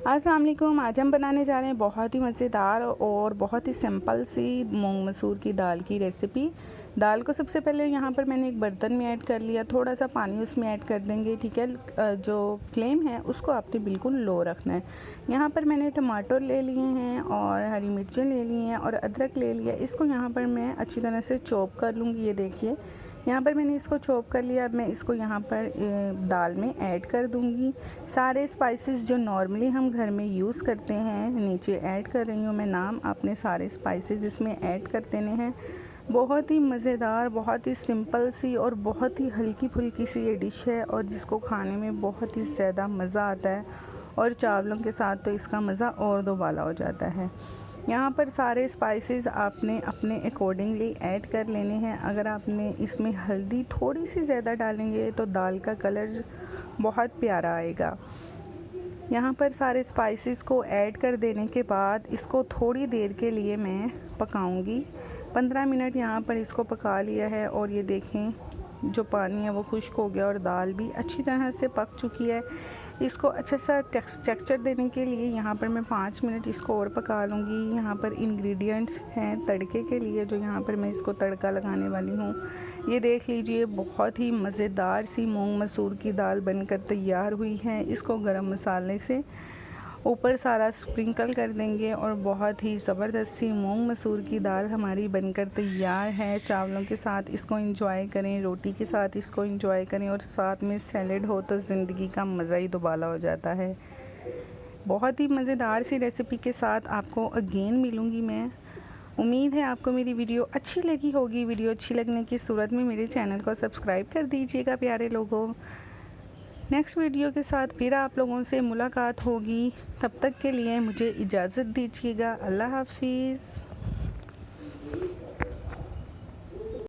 अस्सलाम वालेकुम। आज हम बनाने जा रहे हैं बहुत ही मज़ेदार और बहुत ही सिंपल सी मूंग मसूर की दाल की रेसिपी। दाल को सबसे पहले यहाँ पर मैंने एक बर्तन में ऐड कर लिया, थोड़ा सा पानी उसमें ऐड कर देंगे, ठीक है। जो फ्लेम है उसको आपने बिल्कुल लो रखना है। यहाँ पर मैंने टमाटर ले लिए हैं और हरी मिर्चें ले ली हैं और अदरक ले लिया। इसको यहाँ पर मैं अच्छी तरह से चॉप कर लूँगी। ये देखिए यहाँ पर मैंने इसको चॉप कर लिया। अब मैं इसको यहाँ पर दाल में ऐड कर दूँगी। सारे स्पाइसेस जो नॉर्मली हम घर में यूज़ करते हैं नीचे ऐड कर रही हूँ मैं नाम। आपने सारे स्पाइसेस इसमें ऐड कर देने हैं। बहुत ही मज़ेदार, बहुत ही सिंपल सी और बहुत ही हल्की फुल्की सी ये डिश है और जिसको खाने में बहुत ही ज़्यादा मज़ा आता है और चावलों के साथ तो इसका मज़ा और दोबाला हो जाता है। यहाँ पर सारे स्पाइसेस आपने अपने अकॉर्डिंगली ऐड कर लेने हैं। अगर आपने इसमें हल्दी थोड़ी सी ज़्यादा डालेंगे तो दाल का कलर बहुत प्यारा आएगा। यहाँ पर सारे स्पाइसेस को ऐड कर देने के बाद इसको थोड़ी देर के लिए मैं पकाऊंगी। 15 मिनट यहाँ पर इसको पका लिया है और ये देखें जो पानी है वो खुश्क हो गया और दाल भी अच्छी तरह से पक चुकी है। इसको अच्छा सा टेक्सचर देने के लिए यहाँ पर मैं 5 मिनट इसको और पका लूँगी। यहाँ पर इंग्रेडिएंट्स हैं तड़के के लिए जो यहाँ पर मैं इसको तड़का लगाने वाली हूँ। ये देख लीजिए बहुत ही मज़ेदार सी मूंग मसूर की दाल बनकर तैयार हुई है। इसको गरम मसाले से ऊपर सारा स्प्रिंकल कर देंगे और बहुत ही ज़बरदस्त सी मूंग मसूर की दाल हमारी बनकर तैयार है। चावलों के साथ इसको एंजॉय करें, रोटी के साथ इसको एंजॉय करें और साथ में सैलेड हो तो ज़िंदगी का मज़ा ही दुबाला हो जाता है। बहुत ही मज़ेदार सी रेसिपी के साथ आपको अगेन मिलूँगी मैं। उम्मीद है आपको मेरी वीडियो अच्छी लगी होगी। वीडियो अच्छी लगने की सूरत में मेरे चैनल को सब्सक्राइब कर दीजिएगा प्यारे लोगों। नेक्स्ट वीडियो के साथ फिर आप लोगों से मुलाकात होगी। तब तक के लिए मुझे इजाज़त दीजिएगा। अल्लाह हाफिज़।